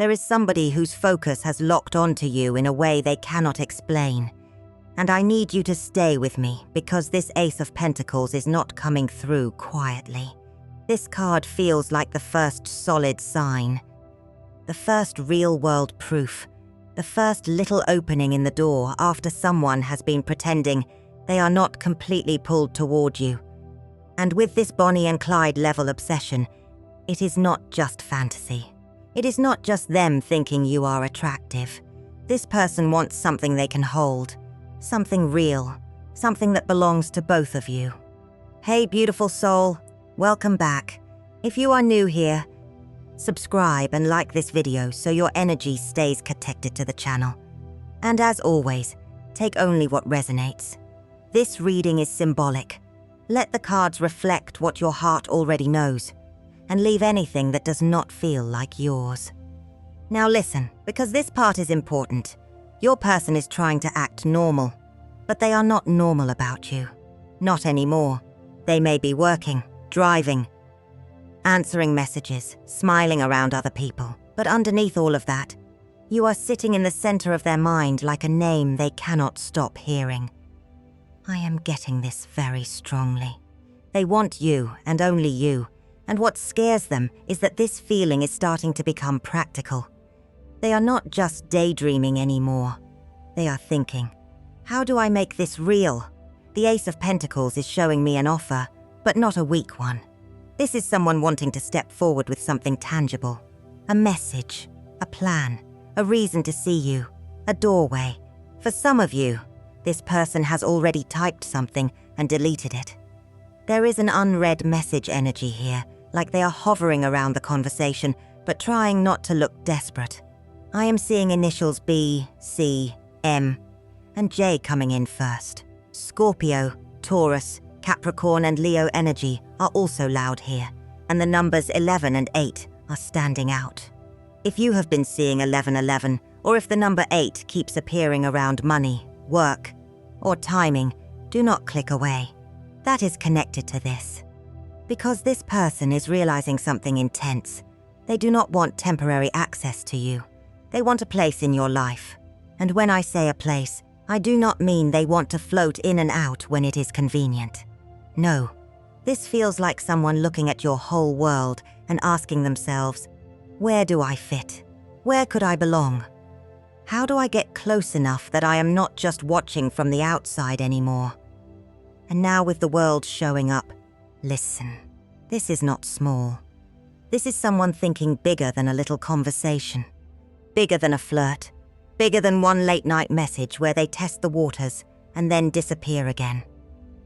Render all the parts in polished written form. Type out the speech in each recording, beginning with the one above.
There is somebody whose focus has locked onto you in a way they cannot explain. And I need you to stay with me because this Ace of Pentacles is not coming through quietly. This card feels like the first solid sign. The first real-world proof. The first little opening in the door after someone has been pretending they are not completely pulled toward you. And with this Bonnie and Clyde level obsession, it is not just fantasy. It is not just them thinking you are attractive. This person wants something they can hold, something real, something that belongs to both of you. Hey, beautiful soul, welcome back. If you are new here, subscribe and like this video so your energy stays connected to the channel. And as always, take only what resonates. This reading is symbolic. Let the cards reflect what your heart already knows, and leave anything that does not feel like yours. Now listen, because this part is important. Your person is trying to act normal, but they are not normal about you. Not anymore. They may be working, driving, answering messages, smiling around other people, but underneath all of that, you are sitting in the center of their mind like a name they cannot stop hearing. I am getting this very strongly. They want you and only you. And what scares them is that this feeling is starting to become practical. They are not just daydreaming anymore. They are thinking, how do I make this real? The Ace of Pentacles is showing me an offer, but not a weak one. This is someone wanting to step forward with something tangible. A message, a plan, a reason to see you, a doorway. For some of you, this person has already typed something and deleted it. There is an unread message energy here, like they are hovering around the conversation, but trying not to look desperate. I am seeing initials B, C, M, and J coming in first. Scorpio, Taurus, Capricorn, and Leo energy are also loud here, and the numbers 11 and 8 are standing out. If you have been seeing 1111, or if the number 8 keeps appearing around money, work, or timing, do not click away. That is connected to this. Because this person is realizing something intense. They do not want temporary access to you. They want a place in your life. And when I say a place, I do not mean they want to float in and out when it is convenient. No, this feels like someone looking at your whole world and asking themselves, where do I fit? Where could I belong? How do I get close enough that I am not just watching from the outside anymore? And now with the world showing up, listen, this is not small. This is someone thinking bigger than a little conversation, bigger than a flirt, bigger than one late-night message where they test the waters and then disappear again.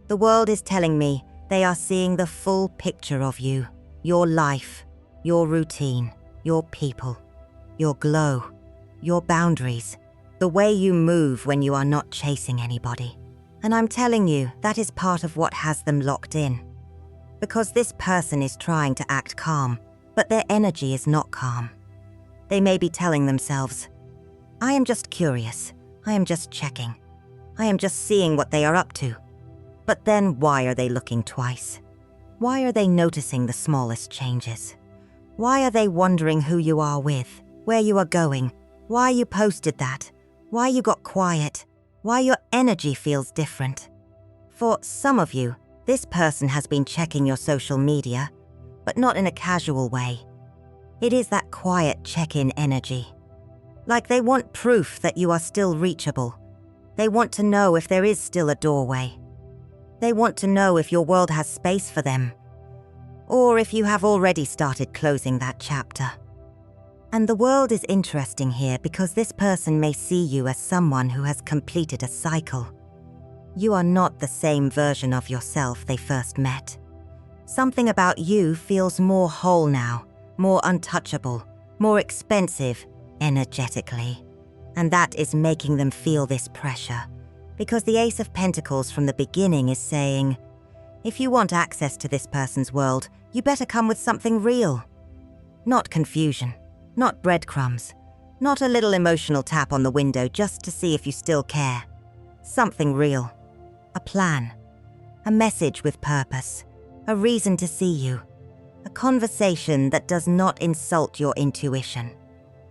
The world is telling me they are seeing the full picture of you, your life, your routine, your people, your glow, your boundaries, the way you move when you are not chasing anybody. And I'm telling you, that is part of what has them locked in. Because this person is trying to act calm, but their energy is not calm. They may be telling themselves, I am just curious, I am just checking, I am just seeing what they are up to. But then why are they looking twice? Why are they noticing the smallest changes? Why are they wondering who you are with, where you are going, why you posted that, why you got quiet, why your energy feels different? For some of you, this person has been checking your social media, but not in a casual way. It is that quiet check-in energy. Like they want proof that you are still reachable. They want to know if there is still a doorway. They want to know if your world has space for them, or if you have already started closing that chapter. And the world is interesting here because this person may see you as someone who has completed a cycle. You are not the same version of yourself they first met. Something about you feels more whole now, more untouchable, more expensive, energetically. And that is making them feel this pressure. Because the Ace of Pentacles from the beginning is saying, if you want access to this person's world, you better come with something real. Not confusion, not breadcrumbs, not a little emotional tap on the window just to see if you still care. Something real. A plan, a message with purpose, a reason to see you, a conversation that does not insult your intuition.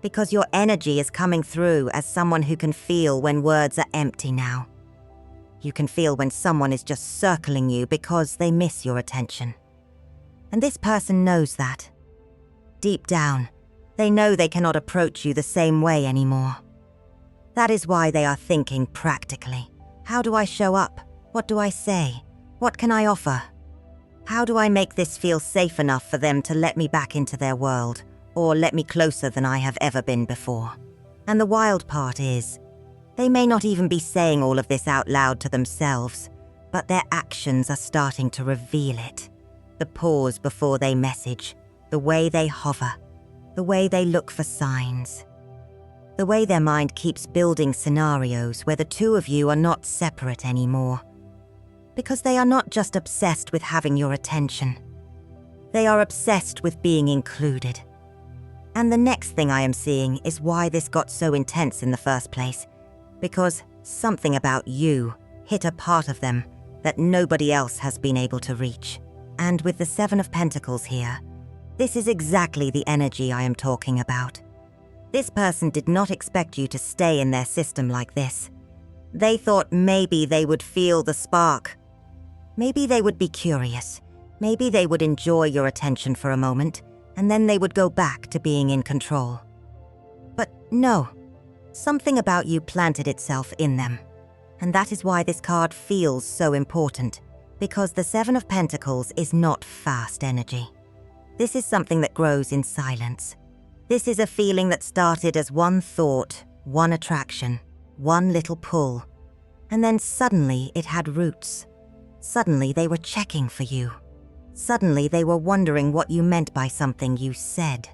Because your energy is coming through as someone who can feel when words are empty now. You can feel when someone is just circling you because they miss your attention. And this person knows that. Deep down, they know they cannot approach you the same way anymore. That is why they are thinking practically. How do I show up? What do I say? What can I offer? How do I make this feel safe enough for them to let me back into their world, or let me closer than I have ever been before? And the wild part is, they may not even be saying all of this out loud to themselves, but their actions are starting to reveal it. The pause before they message, the way they hover, the way they look for signs. The way their mind keeps building scenarios where the two of you are not separate anymore. Because they are not just obsessed with having your attention. They are obsessed with being included. And the next thing I am seeing is why this got so intense in the first place. Because something about you hit a part of them that nobody else has been able to reach. And with the Seven of Pentacles here, this is exactly the energy I am talking about. This person did not expect you to stay in their system like this. They thought maybe they would feel the spark. Maybe they would be curious. Maybe they would enjoy your attention for a moment, and then they would go back to being in control. But no, something about you planted itself in them. And that is why this card feels so important, because the Seven of Pentacles is not fast energy. This is something that grows in silence. This is a feeling that started as one thought, one attraction, one little pull, and then suddenly it had roots. Suddenly they were checking for you. Suddenly they were wondering what you meant by something you said.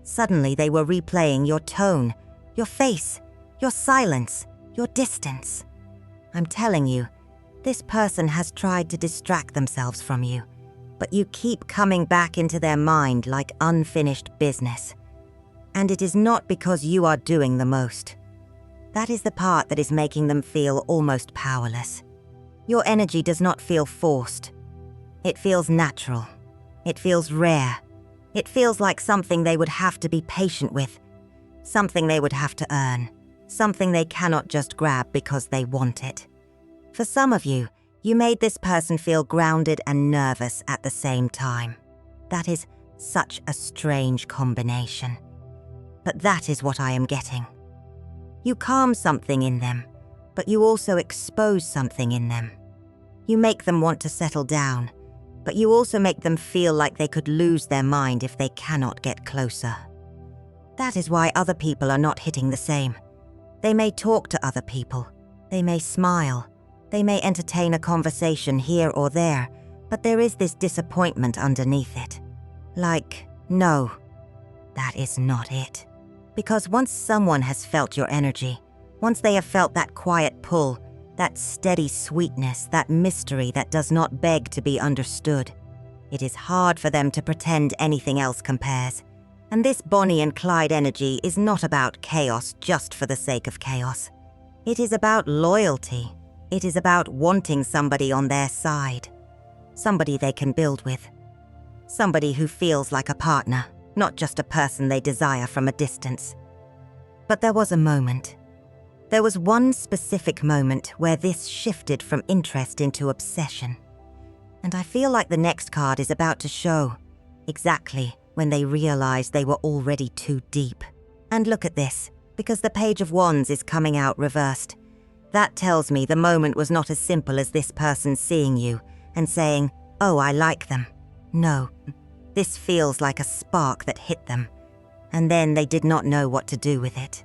Suddenly they were replaying your tone, your face, your silence, your distance. I'm telling you, this person has tried to distract themselves from you, but you keep coming back into their mind like unfinished business. And it is not because you are doing the most. That is the part that is making them feel almost powerless. Your energy does not feel forced. It feels natural. It feels rare. It feels like something they would have to be patient with. Something they would have to earn. Something they cannot just grab because they want it. For some of you, you made this person feel grounded and nervous at the same time. That is such a strange combination. But that is what I am getting. You calm something in them, but you also expose something in them. You make them want to settle down, but you also make them feel like they could lose their mind if they cannot get closer. That is why other people are not hitting the same. They may talk to other people. They may smile. They may entertain a conversation here or there, but there is this disappointment underneath it. Like, no, that is not it. Because once someone has felt your energy, once they have felt that quiet pull, that steady sweetness, that mystery that does not beg to be understood, it is hard for them to pretend anything else compares. And this Bonnie and Clyde energy is not about chaos just for the sake of chaos. It is about loyalty. It is about wanting somebody on their side. Somebody they can build with. Somebody who feels like a partner, not just a person they desire from a distance. But there was a moment. There was one specific moment where this shifted from interest into obsession. And I feel like the next card is about to show exactly when they realized they were already too deep. And look at this, because the Page of Wands is coming out reversed. That tells me the moment was not as simple as this person seeing you and saying, "Oh, I like them." No, this feels like a spark that hit them, and then they did not know what to do with it.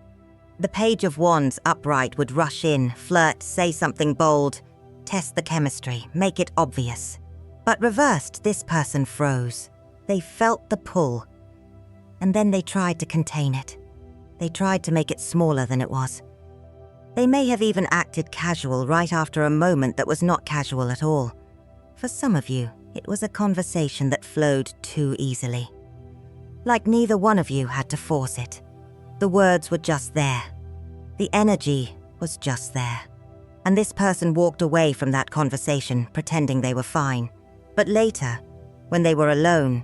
The Page of Wands upright would rush in, flirt, say something bold, test the chemistry, make it obvious. But reversed, this person froze. They felt the pull, and then they tried to contain it. They tried to make it smaller than it was. They may have even acted casual right after a moment that was not casual at all. For some of you, it was a conversation that flowed too easily. Like neither one of you had to force it. The words were just there. The energy was just there. And this person walked away from that conversation, pretending they were fine. But later, when they were alone,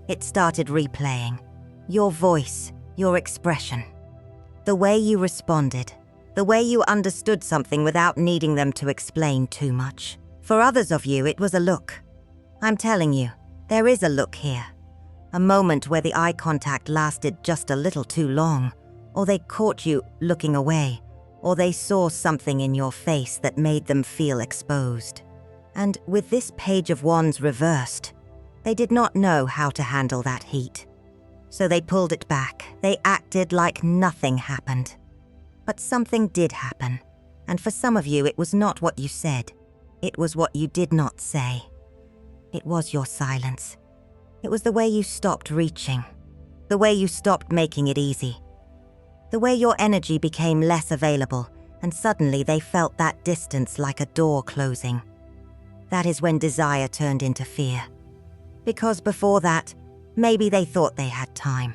it started replaying. Your voice, Your expression. The way you responded. The way you understood something without needing them to explain too much. For others of you, it was a look. I'm telling you, there is a look here. A moment where the eye contact lasted just a little too long, or they caught you looking away, or they saw something in your face that made them feel exposed. And with this Page of Wands reversed, they did not know how to handle that heat. So they pulled it back. They acted like nothing happened. But something did happen. And for some of you, it was not what you said. It was what you did not say. It was your silence. It was the way you stopped reaching. The way you stopped making it easy. The way your energy became less available, and suddenly they felt that distance like a door closing. That is when desire turned into fear. Because before that, maybe they thought they had time.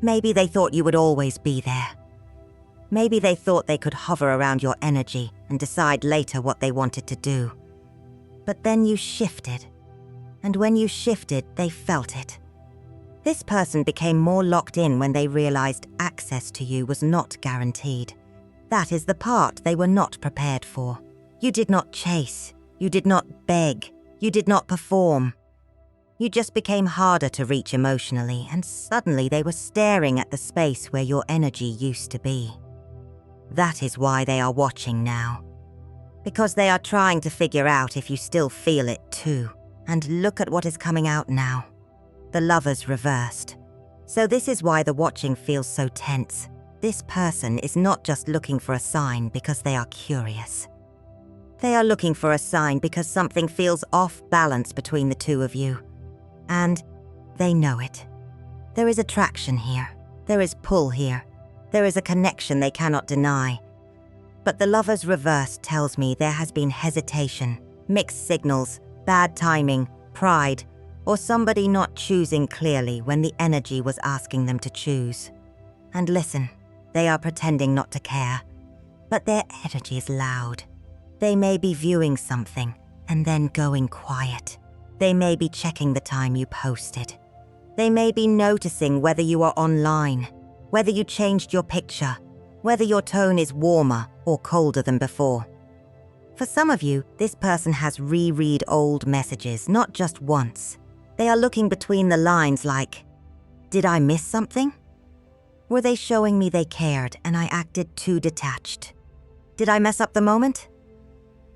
Maybe they thought you would always be there. Maybe they thought they could hover around your energy and decide later what they wanted to do. But then you shifted. And when you shifted, they felt it. This person became more locked in when they realized access to you was not guaranteed. That is the part they were not prepared for. You did not chase. You did not beg. You did not perform. You just became harder to reach emotionally, and suddenly they were staring at the space where your energy used to be. That is why they are watching now. Because they are trying to figure out if you still feel it too. And look at what is coming out now. The Lovers reversed. So this is why the watching feels so tense. This person is not just looking for a sign because they are curious. They are looking for a sign because something feels off balance between the two of you. And they know it. There is attraction here. There is pull here. There is a connection they cannot deny. But the Lovers reverse tells me there has been hesitation, mixed signals, bad timing, pride, or somebody not choosing clearly when the energy was asking them to choose. And listen, they are pretending not to care, but their energy is loud. They may be viewing something and then going quiet. They may be checking the time you posted. They may be noticing whether you are online, whether you changed your picture, whether your tone is warmer or colder than before. For some of you, this person has reread old messages, not just once. They are looking between the lines like, did I miss something? Were they showing me they cared and I acted too detached? Did I mess up the moment?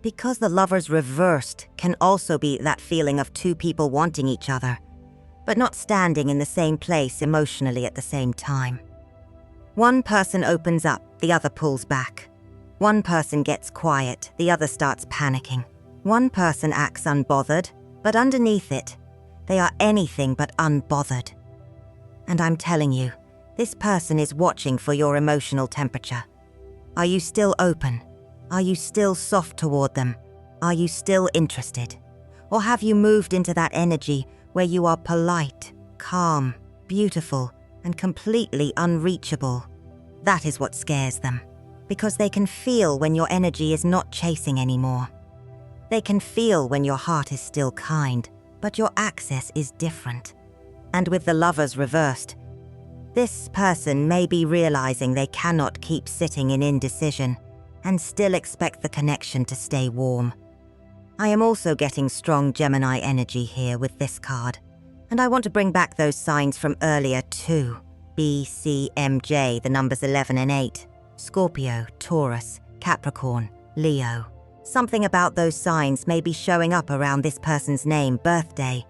Because the Lovers reversed can also be that feeling of two people wanting each other, but not standing in the same place emotionally at the same time. One person opens up, the other pulls back. One person gets quiet, the other starts panicking. One person acts unbothered, but underneath it, they are anything but unbothered. And I'm telling you, this person is watching for your emotional temperature. Are you still open? Are you still soft toward them? Are you still interested? Or have you moved into that energy where you are polite, calm, beautiful, and completely unreachable? That is what scares them, because they can feel when your energy is not chasing anymore. They can feel when your heart is still kind, but your access is different. And with the Lovers reversed, this person may be realizing they cannot keep sitting in indecision and still expect the connection to stay warm. I am also getting strong Gemini energy here with this card, and I want to bring back those signs from earlier too. B, C, M, J, the numbers 11 and 8, Scorpio, Taurus, Capricorn, Leo. Something about those signs may be showing up around this person's name, birthday,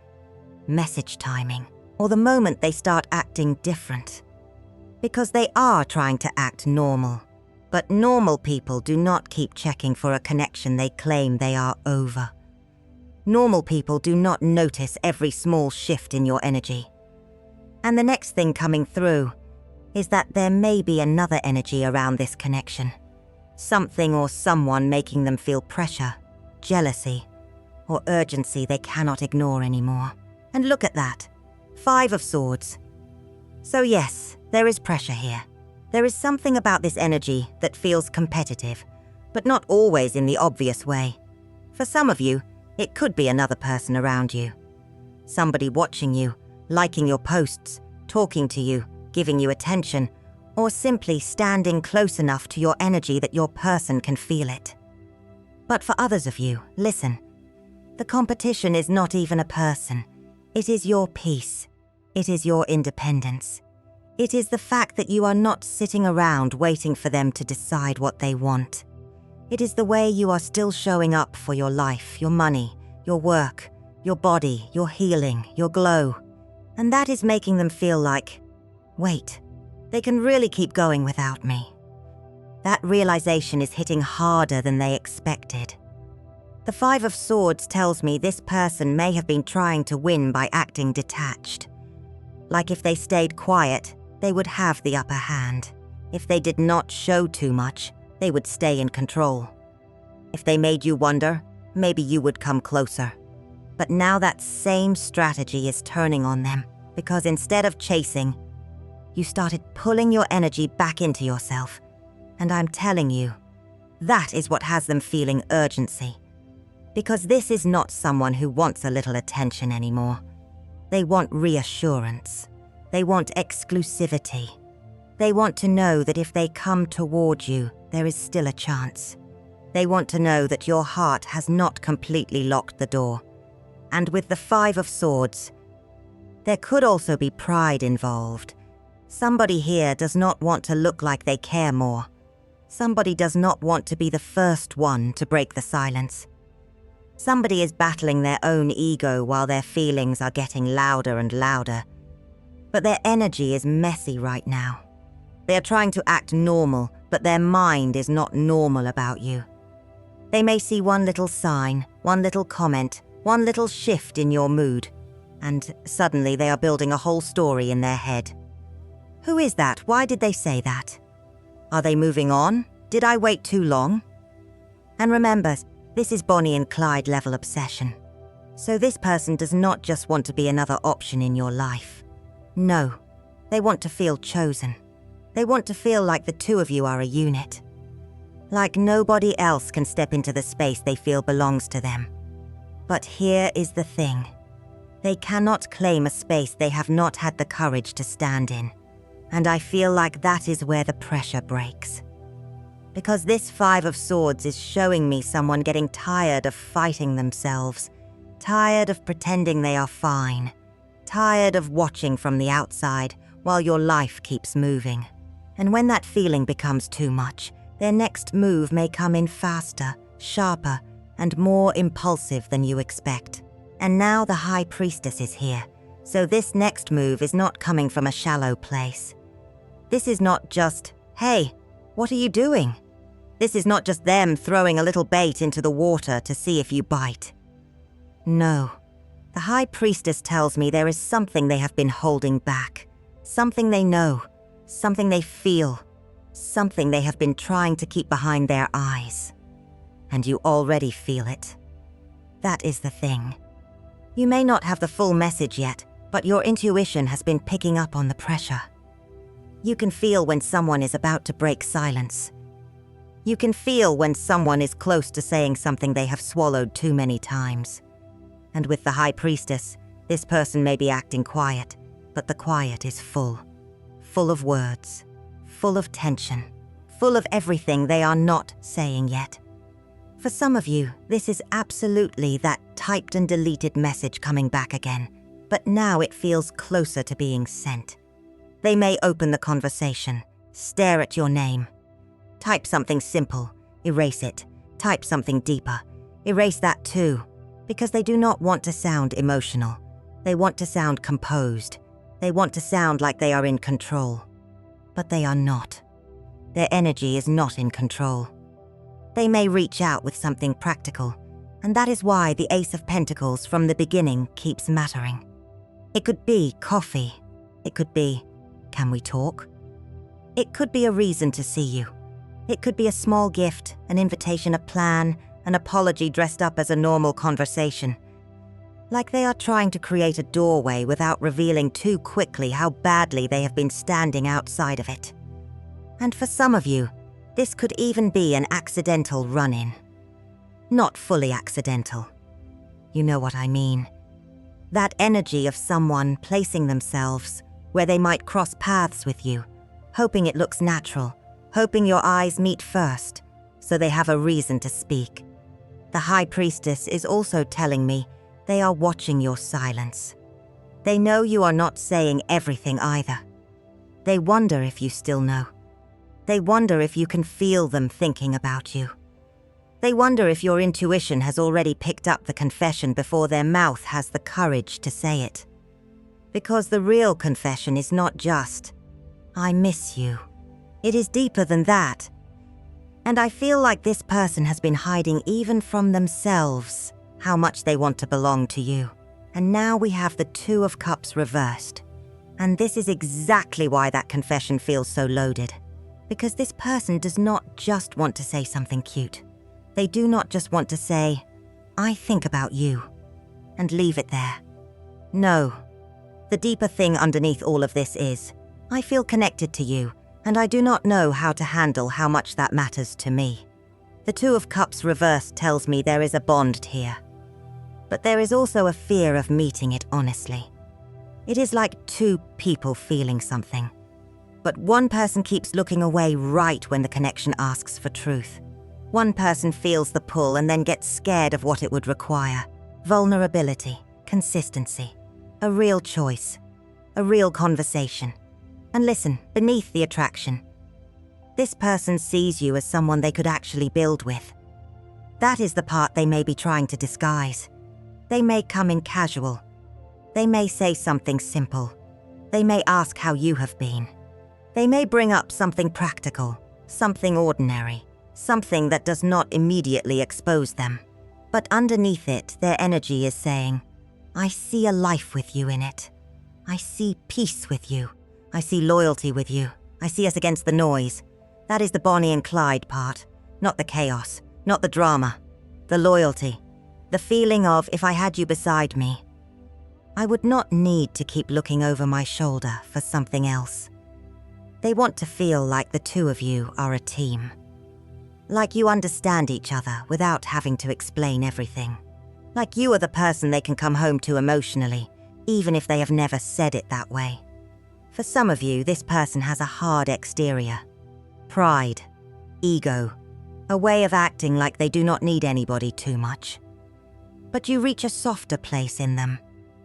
message timing, or the moment they start acting different. Because they are trying to act normal. But normal people do not keep checking for a connection they claim they are over. Normal people do not notice every small shift in your energy. And the next thing coming through is that there may be another energy around this connection. Something or someone making them feel pressure, jealousy, or urgency they cannot ignore anymore. And look at that, 5 of Swords. So yes, there is pressure here. There is something about this energy that feels competitive, but not always in the obvious way. For some of you, it could be another person around you. Somebody watching you, liking your posts, talking to you, giving you attention, or simply standing close enough to your energy that your person can feel it. But for others of you, listen. The competition is not even a person. It is your peace. It is your independence. It is the fact that you are not sitting around waiting for them to decide what they want. It is the way you are still showing up for your life, your money, your work, your body, your healing, your glow. And that is making them feel like, wait, they can really keep going without me. That realization is hitting harder than they expected. The Five of Swords tells me this person may have been trying to win by acting detached. Like if they stayed quiet, they would have the upper hand. If they did not show too much, they would stay in control. If they made you wonder, maybe you would come closer. But now that same strategy is turning on them, because instead of chasing, you started pulling your energy back into yourself. And I'm telling you, that is what has them feeling urgency. Because this is not someone who wants a little attention anymore. They want reassurance. They want exclusivity. They want to know that if they come toward you, there is still a chance. They want to know that your heart has not completely locked the door. And with the Five of Swords, there could also be pride involved. Somebody here does not want to look like they care more. Somebody does not want to be the first one to break the silence. Somebody is battling their own ego while their feelings are getting louder and louder. But their energy is messy right now. They are trying to act normal, but their mind is not normal about you. They may see one little sign, one little comment, one little shift in your mood, and suddenly they are building a whole story in their head. Who is that? Why did they say that? Are they moving on? Did I wait too long? And remember, this is Bonnie and Clyde level obsession. So this person does not just want to be another option in your life. No, they want to feel chosen. They want to feel like the two of you are a unit. Like nobody else can step into the space they feel belongs to them. But here is the thing. They cannot claim a space they have not had the courage to stand in. And I feel like that is where the pressure breaks. Because this Five of Swords is showing me someone getting tired of fighting themselves, tired of pretending they are fine, tired of watching from the outside while your life keeps moving. And when that feeling becomes too much, their next move may come in faster, sharper, and more impulsive than you expect. And now the High Priestess is here, so this next move is not coming from a shallow place. This is not just, hey, what are you doing? This is not just them throwing a little bait into the water to see if you bite. No, the High Priestess tells me there is something they have been holding back, something they know, something they feel, something they have been trying to keep behind their eyes. And you already feel it. That is the thing. You may not have the full message yet, but your intuition has been picking up on the pressure. You can feel when someone is about to break silence. You can feel when someone is close to saying something they have swallowed too many times. And with the High Priestess, this person may be acting quiet, but the quiet is full. Full of words, full of tension, full of everything they are not saying yet. For some of you, this is absolutely that typed and deleted message coming back again, but now it feels closer to being sent. They may open the conversation, stare at your name. Type something simple, erase it. Type something deeper, erase that too, because they do not want to sound emotional. They want to sound composed. They want to sound like they are in control. But they are not. Their energy is not in control. They may reach out with something practical, and that is why the Ace of Pentacles from the beginning keeps mattering. It could be coffee. It could be, can we talk? It could be a reason to see you. It could be a small gift, an invitation, a plan, an apology dressed up as a normal conversation. Like they are trying to create a doorway without revealing too quickly how badly they have been standing outside of it. And for some of you, this could even be an accidental run-in. Not fully accidental. You know what I mean. That energy of someone placing themselves where they might cross paths with you, hoping it looks natural, hoping your eyes meet first, so they have a reason to speak. The High Priestess is also telling me they are watching your silence. They know you are not saying everything either. They wonder if you still know. They wonder if you can feel them thinking about you. They wonder if your intuition has already picked up the confession before their mouth has the courage to say it. Because the real confession is not just, "I miss you." It is deeper than that. And I feel like this person has been hiding even from themselves how much they want to belong to you. And now we have the Two of Cups reversed. And this is exactly why that confession feels so loaded. Because this person does not just want to say something cute. They do not just want to say, "I think about you," and leave it there. No. The deeper thing underneath all of this is, I feel connected to you, and I do not know how to handle how much that matters to me. The Two of Cups reversed tells me there is a bond here. But there is also a fear of meeting it honestly. It is like two people feeling something. But one person keeps looking away right when the connection asks for truth. One person feels the pull and then gets scared of what it would require. Vulnerability, consistency, a real choice, a real conversation. And listen, beneath the attraction, this person sees you as someone they could actually build with. That is the part they may be trying to disguise. They may come in casual. They may say something simple. They may ask how you have been. They may bring up something practical, something ordinary, something that does not immediately expose them. But underneath it, their energy is saying, "I see a life with you in it. I see peace with you. I see loyalty with you. I see us against the noise." That is the Bonnie and Clyde part, not the chaos, not the drama. The loyalty, the feeling of, if I had you beside me, I would not need to keep looking over my shoulder for something else. They want to feel like the two of you are a team. Like you understand each other without having to explain everything. Like you are the person they can come home to emotionally, even if they have never said it that way. For some of you, this person has a hard exterior. Pride, ego, a way of acting like they do not need anybody too much. But you reach a softer place in them,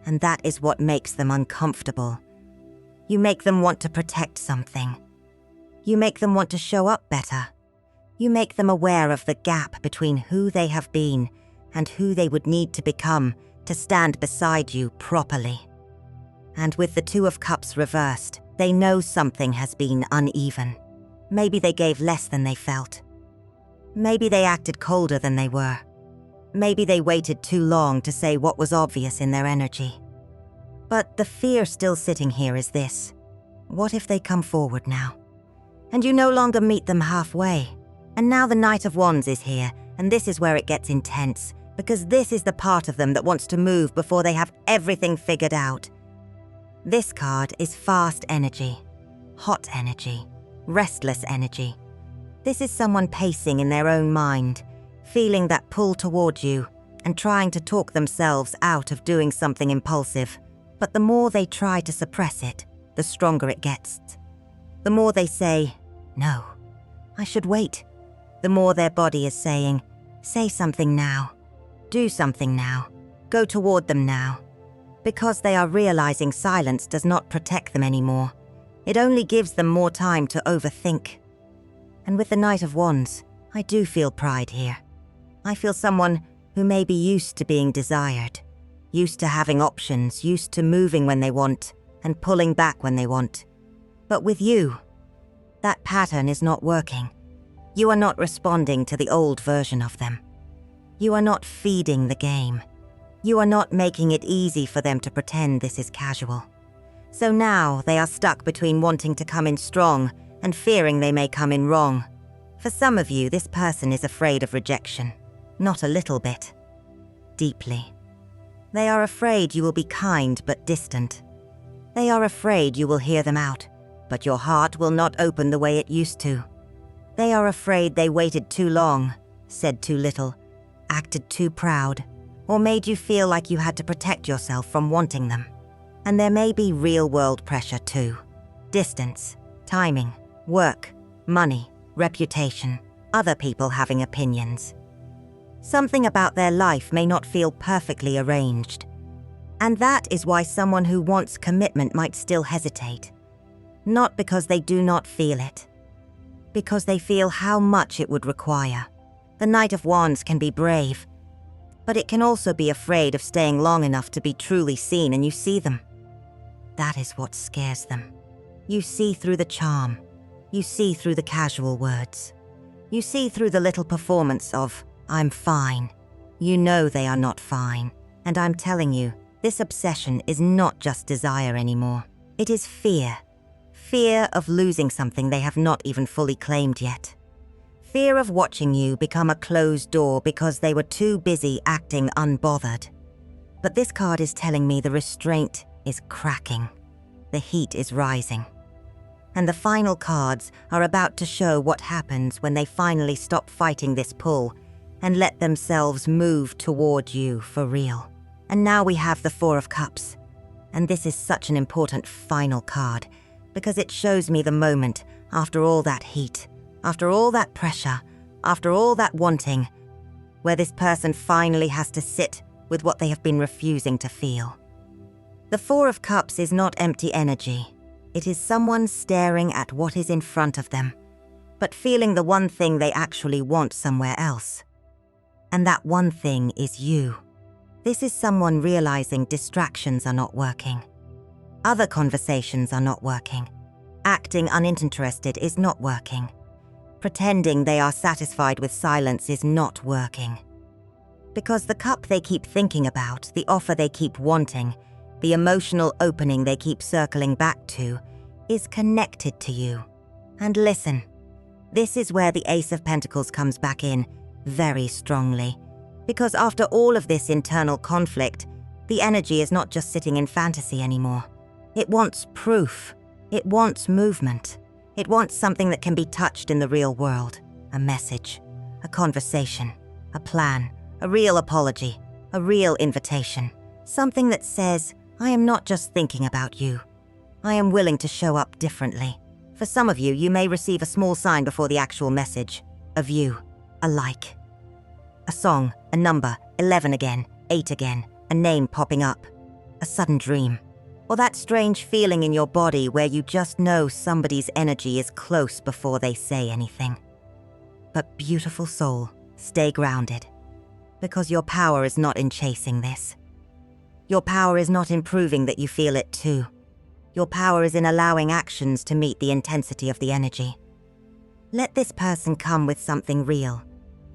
and that is what makes them uncomfortable. You make them want to protect something. You make them want to show up better. You make them aware of the gap between who they have been and who they would need to become to stand beside you properly. And with the Two of Cups reversed, they know something has been uneven. Maybe they gave less than they felt. Maybe they acted colder than they were. Maybe they waited too long to say what was obvious in their energy. But the fear still sitting here is this. What if they come forward now? And you no longer meet them halfway. And now the Knight of Wands is here, and this is where it gets intense, because this is the part of them that wants to move before they have everything figured out. This card is fast energy, hot energy, restless energy. This is someone pacing in their own mind, feeling that pull toward you and trying to talk themselves out of doing something impulsive. But the more they try to suppress it, the stronger it gets. The more they say, "No, I should wait," the more their body is saying, "Say something now. Do something now. Go toward them now." Because they are realizing silence does not protect them anymore. It only gives them more time to overthink. And with the Knight of Wands, I do feel pride here. I feel someone who may be used to being desired, used to having options, used to moving when they want and pulling back when they want. But with you, that pattern is not working. You are not responding to the old version of them. You are not feeding the game. You are not making it easy for them to pretend this is casual. So now they are stuck between wanting to come in strong and fearing they may come in wrong. For some of you, this person is afraid of rejection. Not a little bit. Deeply. They are afraid you will be kind but distant. They are afraid you will hear them out, but your heart will not open the way it used to. They are afraid they waited too long, said too little, acted too proud, or made you feel like you had to protect yourself from wanting them. And there may be real-world pressure too. Distance, timing, work, money, reputation, other people having opinions. Something about their life may not feel perfectly arranged. And that is why someone who wants commitment might still hesitate. Not because they do not feel it, because they feel how much it would require. The Knight of Wands can be brave, but it can also be afraid of staying long enough to be truly seen, and you see them. That is what scares them. You see through the charm. You see through the casual words. You see through the little performance of, "I'm fine." You know they are not fine. And I'm telling you, this obsession is not just desire anymore. It is fear. Fear of losing something they have not even fully claimed yet. Fear of watching you become a closed door because they were too busy acting unbothered. But this card is telling me the restraint is cracking. The heat is rising. And the final cards are about to show what happens when they finally stop fighting this pull and let themselves move toward you for real. And now we have the Four of Cups. And this is such an important final card because it shows me the moment after all that heat, after all that pressure, after all that wanting, where this person finally has to sit with what they have been refusing to feel. The Four of Cups is not empty energy. It is someone staring at what is in front of them, but feeling the one thing they actually want somewhere else. And that one thing is you. This is someone realizing distractions are not working. Other conversations are not working. Acting uninterested is not working. Pretending they are satisfied with silence is not working. Because the cup they keep thinking about, the offer they keep wanting, the emotional opening they keep circling back to, is connected to you. And listen, this is where the Ace of Pentacles comes back in very strongly. Because after all of this internal conflict, the energy is not just sitting in fantasy anymore. It wants proof. It wants movement. It wants something that can be touched in the real world. A message, a conversation, a plan, a real apology, a real invitation. Something that says, I am not just thinking about you. I am willing to show up differently. For some of you, you may receive a small sign before the actual message. A view, a like. A song, a number, 11 again, 8 again, a name popping up. A sudden dream. Or that strange feeling in your body where you just know somebody's energy is close before they say anything. But beautiful soul, stay grounded. Because your power is not in chasing this. Your power is not in proving that you feel it too. Your power is in allowing actions to meet the intensity of the energy. Let this person come with something real.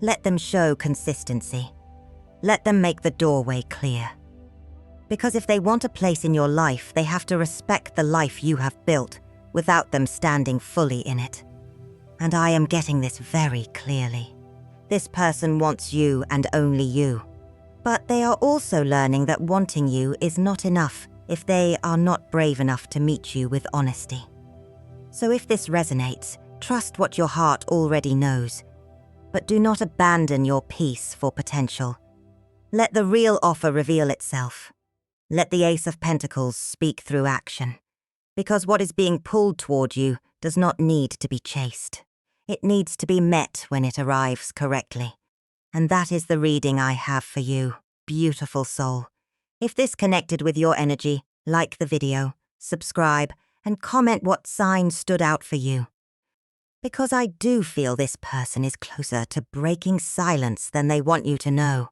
Let them show consistency. Let them make the doorway clear. Because if they want a place in your life, they have to respect the life you have built without them standing fully in it. And I am getting this very clearly. This person wants you and only you. But they are also learning that wanting you is not enough if they are not brave enough to meet you with honesty. So if this resonates, trust what your heart already knows. But do not abandon your peace for potential. Let the real offer reveal itself. Let the Ace of Pentacles speak through action. Because what is being pulled toward you does not need to be chased. It needs to be met when it arrives correctly. And that is the reading I have for you, beautiful soul. If this connected with your energy, like the video, subscribe, and comment what sign stood out for you. Because I do feel this person is closer to breaking silence than they want you to know.